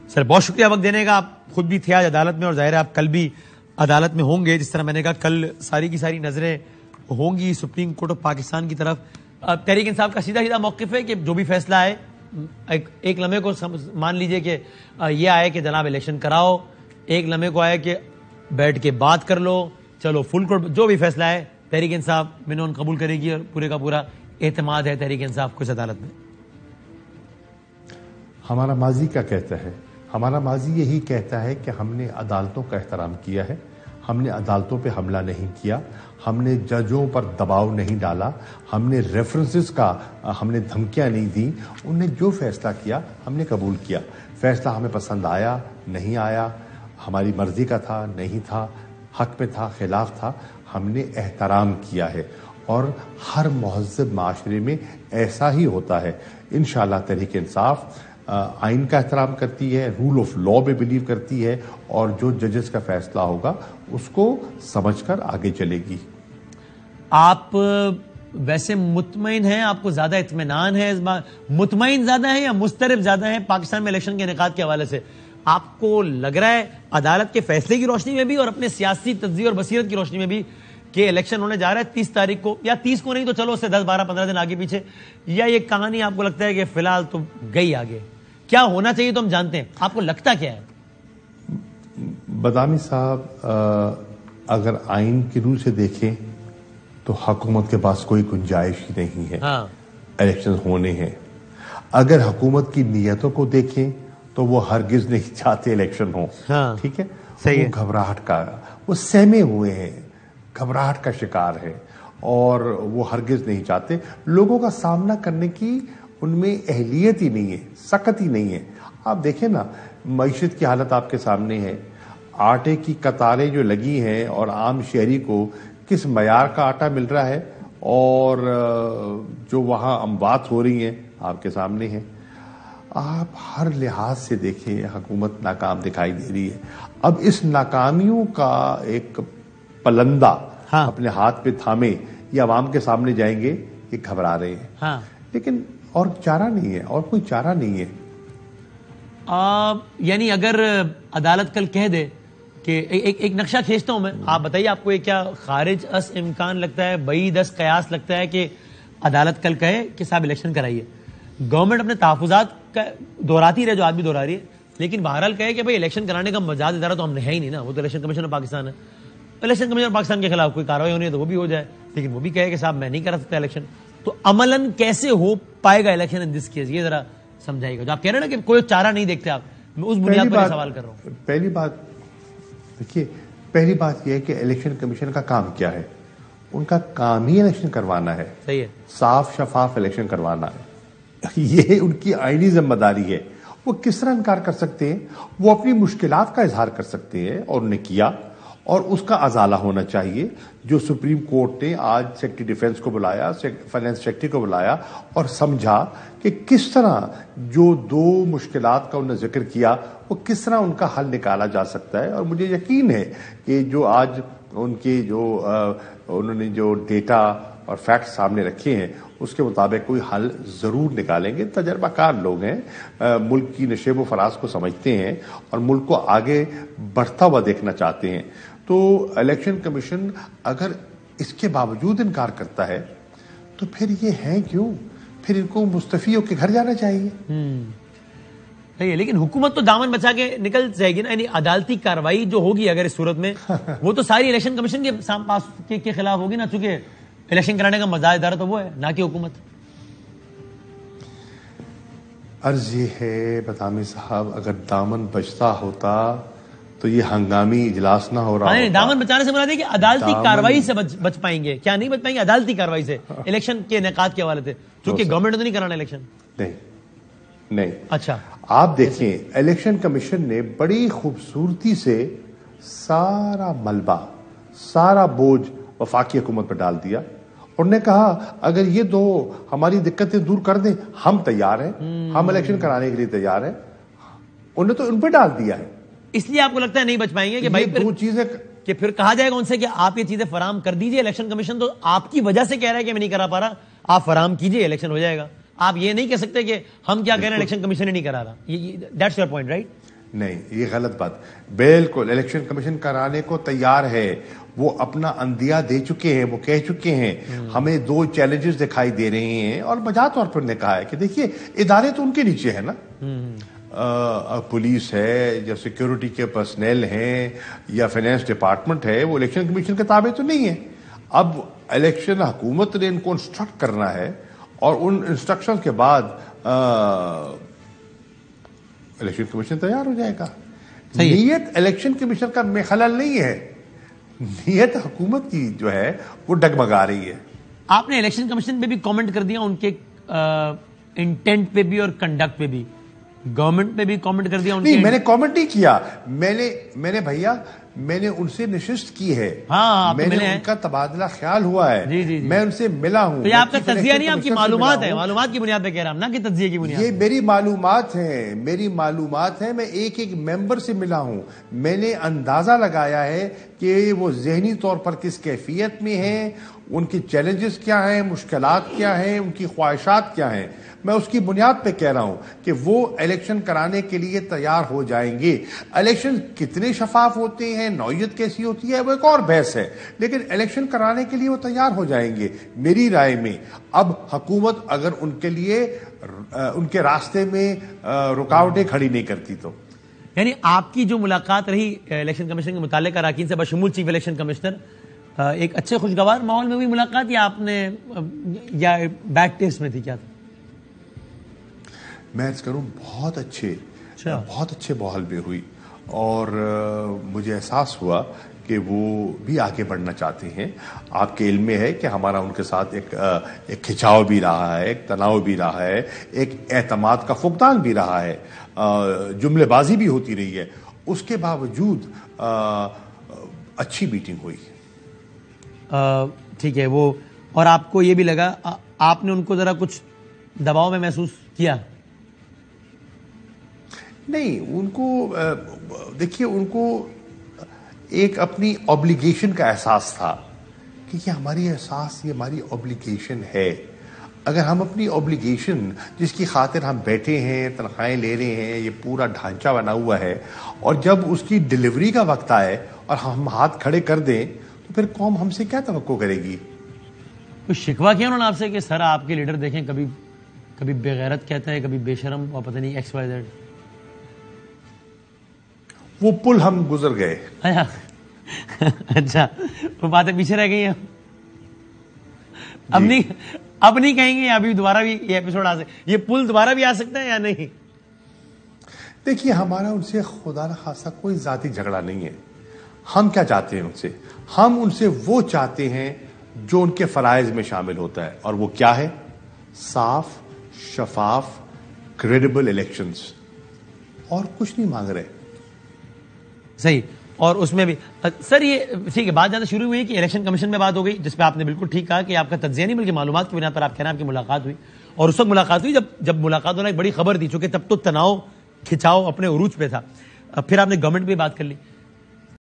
سر بہت شکریہ وقت دینے کا. آپ خود بھی تھے آج عدالت میں اور ظاہر ہے آپ کل بھی عدالت میں ہوں گے. جس طرح میں نے کہا کل ساری کی ساری نظریں ہوں گی سپریم کورٹ آف پاکستان کی طرف. تحریک انصاف کا سیدھا موقف ہے کہ جو بھی فیصلہ آئے ایک لمحے کو مان لیجئے کہ یہ آئے کہ جناب الیکشن کراؤ, ایک لمحے کو آئے کہ بیٹھ کے بات کر لو, چلو فل کورٹ جو بھی فیصلہ ہے تحریک انصاف مینون قبول کرے گی اور پورے کا پورا اعتماد ہے تحریک انصاف کو اس عدالت میں. ہمارا ماضی کیا کہتا ہے؟ ہمارا ماضی یہی کہتا ہے کہ ہم نے عدالتوں کا احترام کیا ہے, ہم نے عدالتوں پہ حملہ نہیں کیا, ہم نے ججوں پر دباؤ نہیں ڈالا, ہم نے ریفرنسز کا ہم نے دھمکیاں نہیں دیں. انہوں نے جو فیصلہ کیا ہم نے قبول کیا. فیصلہ ہمیں پسند آیا نہیں آیا, ہماری مرضی کا تھا نہیں تھا, حق میں تھا خلاف تھا, ہم نے احترام کیا ہے. اور ہر مہذب معاشرے میں ایسا ہی ہوتا ہے. انشاءاللہ تحریک انصاف آئین کا احترام کرتی ہے, رول آف لا میں بلیو کرتی ہے, اور جو ججز کا فیصلہ ہوگا اس کو سمجھ کر آگے چلے گی. آپ ویسے مطمئن ہیں, آپ کو زیادہ اطمینان ہے اس بار, مطمئن زیادہ ہے یا مضطرب زیادہ ہے پاکستان میں الیکشن کے انعقاد کے حوالے سے؟ آپ کو لگ رہا ہے عدالت کے فیصلے کی روشنی میں بھی اور اپنے سیاسی تجزیے اور بصیرت کی روشنی میں بھی کہ الیکشن ہونے جا رہا ہے 30 تاریخ کو, یا 30 کو نہیں تو چلو اس سے 10 12 15 دن آگے پیچھے, یا یہ کہانی آپ کو لگتا ہے کہ فی الحال تو گئی آگے؟ کیا ہونا چاہیے تو ہم جانتے ہیں, آپ کو لگتا کیا ہے؟ بدامی صاحب, اگر آئین کی روح سے دیکھیں تو حکومت کے پاس کوئی گنجائش ہی نہیں ہے. الیکشن ہونے ہیں. اگر حکومت کی نیتوں کو دیکھیں تو وہ ہرگز نہیں چاہتے الیکشن ہو. ٹھیک ہے, وہ گھبراہٹ کا, وہ سہمے ہوئے ہیں, گھبراہٹ کا شکار ہے, اور وہ ہرگز نہیں چاہتے. لوگوں کا سامنا کرنے کی ان میں اہلیت ہی نہیں ہے, سخت ہی نہیں ہے. آپ دیکھیں نا, معیشت کی حالت آپ کے سامنے ہے. آٹے کی قطاریں جو لگی ہیں اور عام شہری کو کس معیار کا آٹا مل رہا ہے اور جو وہاں اموات ہو رہی ہیں آپ کے سامنے ہیں. آپ ہر لحاظ سے دیکھیں حکومت ناکام دکھائی دے رہی ہے. اب اس ناکامیوں کا ایک پلندہ اپنے ہاتھ پہ تھامے یہ عوام کے سامنے جائیں گے, یہ گھبرا رہے ہیں. لیکن اور چارہ نہیں ہے, اور کوئی چارہ نہیں ہے. یعنی اگر عدالت کل کہہ دے کہ ایک نقشہ کھینچتا ہوں میں, آپ بتائیے آپ کو یہ کیا خارج اس امکان لگتا ہے, بعید اس قیاس لگتا ہے کہ عدالت کل کہے کہ صاحب الیکشن کرائیے, گورنمنٹ اپنے تحفظات کا دہراتی رہے جو آج بھی دہرا رہی ہے, لیکن بہرحال کہے کہ بھائی الیکشن کرانے کا مجاز ادارہ تو ہم نے ہے ہی نہیں نا, وہ تو الیکشن کمیشن آف پاکستان ہے. الیکشن کمیشن آف پاکستان کے خلاف کوئی کارروائی ہونی ہے تو وہ بھی ہو جائے, لیکن وہ بھی کہے کہ صاحب میں نہیں کرا سکتا الیکشن. تو عملاً کیسے ہو پائے گا الیکشن ان دس کیس, یہ ذرا سمجھائیے گا. جو آپ کہہ رہے ہیں نا کہ کوئی چارہ نہیں دیکھتے آپ, میں اس بنیاد پر سوال کر رہا ہوں. پہلی بات دیکھیے, پہلی بات یہ ہے کہ الیکشن کمیشن کا کام کیا ہے. ان کا کام ہی الیکشن کروانا ہے. صحیح ہے, صاف شفاف الیکشن کروانا ہے, یہ ان کی آئینی ذمہ داری ہے. وہ کس طرح انکار کر سکتے ہیں؟ وہ اپنی مشکلات کا اظہار کر سکتے ہیں, اور انہوں نے کیا, اور اس کا ازالہ ہونا چاہیے. جو سپریم کورٹ نے آج سیکرٹری ڈیفنس کو بلایا, فائنانس سیکرٹری کو بلایا اور سمجھا کہ کس طرح جو دو مشکلات کا انہوں نے ذکر کیا وہ کس طرح ان کا حل نکالا جا سکتا ہے. اور مجھے یقین ہے کہ جو آج ان کے جو انہوں نے جو ڈیٹا اور فیکٹس سامنے رکھے ہیں اس کے مطابق کوئی حل ضرور نکالیں گے. تجربہ کار لوگ ہیں, ملک کی نشیب و فراز کو سمجھتے ہیں اور ملک کو آگے بڑھتا ہوا دیکھنا چاہتے ہیں. تو الیکشن کمیشن اگر اس کے باوجود انکار کرتا ہے تو پھر یہ ہے کیوں؟ پھر ان کو مستعفی ہو کے گھر جانا چاہیے. صحیح ہے, لیکن حکومت تو دامن بچا کے نکل جائے گی نا. یعنی عدالتی کاروائی جو ہوگی اگر اس صورت میں وہ تو ساری الیکشن کمیشن کے خلاف ہوگی نا, چونکہ الیکشن کرانے کا مزاج ادارہ تو وہ ہے نہ کہ حکومت. عرض یہ ہے بدامی صاحب, اگر دامن بچتا ہوتا تو یہ ہنگامی اجلاس نہ ہو رہا ہوتا. دامن بچانے سے مراد ہے کہ عدالتی کاروائی سے بچ پائیں گے. کیا نہیں بچ پائیں گے عدالتی کاروائی سے الیکشن کے انعقاد کے حوالے سے, چونکہ گورنمنٹ تو نہیں کرانا الیکشن. نہیں. اچھا, آپ دیکھیں الیکشن کمیشن نے بڑی خوبصورتی سے سارا ملبہ, سارا بوجھ وفاقی حکومت پر ڈال دیا, اور نے کہا اگر یہ دو ہماری دقتیں دور کر دیں ہم تیار ہیں, ہم الیکشن کرانے کے لیے تیار ہیں. انہوں نے تو ان پہ ڈال دیا ہے. اس لیے آپ کو لگتا ہے نہیں بچ پائیں گے کہ بھائی دو چیزیں کہ پھر کہا جائے گا ان سے کہ آپ یہ چیزیں فراہم کر دیجئے. الیکشن کمیشن تو آپ کی وجہ سے کہہ رہا ہے کہ میں نہیں کرا پا رہا, آپ فراہم کیجئے الیکشن ہو جائے گا. آپ یہ نہیں کہہ سکتے کہ ہم کیا کہہ رہے ہیں الیکشن کمیشن نے نہیں کرا رہا. That's your point, right? نہیں، یہ غلط بات. بالکل الیکشن کمیشن کرانے کو تیار ہے. وہ اپنا اندیا دے چکے ہیں, وہ کہہ چکے ہیں. ہمیں 2 چیلنجز دکھائی دے رہے ہیں اور بجا طور پر نے کہا ہے کہ دیکھیے ادارے تو ان کے نیچے ہے نا, پولیس ہے یا سیکیورٹی کے پرسنل ہیں یا فائنانس ڈپارٹمنٹ ہے, وہ الیکشن کمیشن کے تابع تو نہیں ہے. اب الیکشن حکومت نے ان کو انسٹرکٹ کرنا ہے اور ان انسٹرکشن کے بعد الیکشن کمیشن تیار ہو جائے گا. نیت الیکشن کمیشن کا میں خلل نہیں ہے, نیت حکومت کی جو ہے وہ ڈگمگا رہی ہے. آپ نے الیکشن کمیشن پہ بھی کامنٹ کر دیا, ان کے انٹینٹ پہ بھی اور کنڈکٹ پہ بھی. گورنمنٹ پہ بھی کامنٹ کر دیا. نہیں, میں نے کامنٹ نہیں کیا. میں نے بھیا میں نے ان سے نشست کی ہے, میں نے ان کا تبادلہ خیال ہوا ہے, میں ان سے ملا ہوں. تو یہ آپ کا تجزیہ نہیں, آپ کی معلومات ہے, معلومات کی بنیاد پہ کہہ رہا ہوں نا کہ تجزیے کی بنیاد. یہ میری معلومات ہیں, میں ایک ممبر سے ملا ہوں. میں نے اندازہ لگایا ہے کہ وہ ذہنی طور پر کس کیفیت میں ہیں, ان کی چیلنجز کیا ہیں, مشکلات کیا ہیں, ان کی خواہشات کیا ہیں. میں اس کی بنیاد پہ کہہ رہا ہوں کہ وہ الیکشن کرانے کے لیے تیار ہو جائیں گے. الیکشن کتنے شفاف ہوتے ہیں, نوعیت کیسی ہوتی ہے, وہ ایک اور بحث ہے, لیکن الیکشن کرانے کے لیے وہ تیار ہو جائیں گے میری رائے میں. اب حکومت اگر ان کے لیے ان کے راستے میں رکاوٹیں کھڑی نہیں کرتی تو. یعنی آپ کی جو ملاقات رہی الیکشن کمیشن کے متعلق اراکین سے بشمول چیف الیکشن کمشنر, ایک اچھے خوشگوار ماحول میں ہوئی ملاقات یا آپ نے یا بیڈ ٹیسٹ میں تھی, کیا تھا؟ میں عرض کروں بہت اچھے ماحول میں ہوئی, اور مجھے احساس ہوا کہ وہ بھی آگے بڑھنا چاہتے ہیں. آپ کے علم میں ہے کہ ہمارا ان کے ساتھ ایک کھچاؤ بھی رہا ہے, ایک تناؤ بھی رہا ہے, ایک اعتماد کا فقدان بھی رہا ہے, جملے بازی بھی ہوتی رہی ہے. اس کے باوجود اچھی میٹنگ ہوئی. ٹھیک ہے. وہ اور آپ کو یہ بھی لگا, آپ نے ان کو ذرا کچھ دباؤ میں محسوس کیا؟ نہیں, ان کو دیکھیے, ان کو ایک اپنی اوبلیگیشن کا احساس تھا کہ یہ ہماری احساس, یہ ہماری اوبلیگیشن ہے. اگر ہم اپنی اوبلیگیشن جس کی خاطر ہم بیٹھے ہیں, تنخواہیں لے رہے ہیں, یہ پورا ڈھانچہ بنا ہوا ہے, اور جب اس کی ڈیلیوری کا وقت آئے اور ہم ہاتھ کھڑے کر دیں تو پھر قوم ہم سے کیا توقع کرے گی؟ کچھ شکوہ کیا انہوں نے آپ سے کہ سر آپ کے لیڈر دیکھیں کبھی بے غیرت کہتا ہے, کبھی بے شرم, اور پتہ نہیں ایکس وائی زیڈ. وہ پل ہم گزر گئے. اچھا, وہ باتیں پیچھے رہ گئی ہیں. اب نہیں کہیں گے, ابھی دوبارہ بھی یہ ایپیسوڈ آ سکتا ہے, یہ پل دوبارہ بھی آ سکتا ہے یا نہیں؟ دیکھیے, ہمارا ان سے خدا نخواستہ کوئی ذاتی جھگڑا نہیں ہے. ہم کیا چاہتے ہیں ان سے؟ ہم ان سے وہ چاہتے ہیں جو ان کے فرائض میں شامل ہوتا ہے, اور وہ کیا ہے؟ صاف, شفاف, کریڈیبل الیکشنز, اور کچھ نہیں مانگ رہے. صحیح. اور اس میں بھی سر یہ ٹھیک ہے, بات زیادہ شروع ہوئی کہ الیکشن کمیشن میں بات ہو گئی, جس پہ آپ نے بالکل ٹھیک کہا کہ آپ کا تجزیہ نہیں بلکہ معلومات کی بنا پر آپ کہنا آپ کی ملاقات ہوئی. اور اس وقت ملاقات ہوئی جب ملاقات ہونا ایک بڑی خبر تھی, چونکہ تب تو تناؤ, کھچاؤ اپنے عروج پہ تھا. پھر آپ نے گورنمنٹ پہ بات کر لی.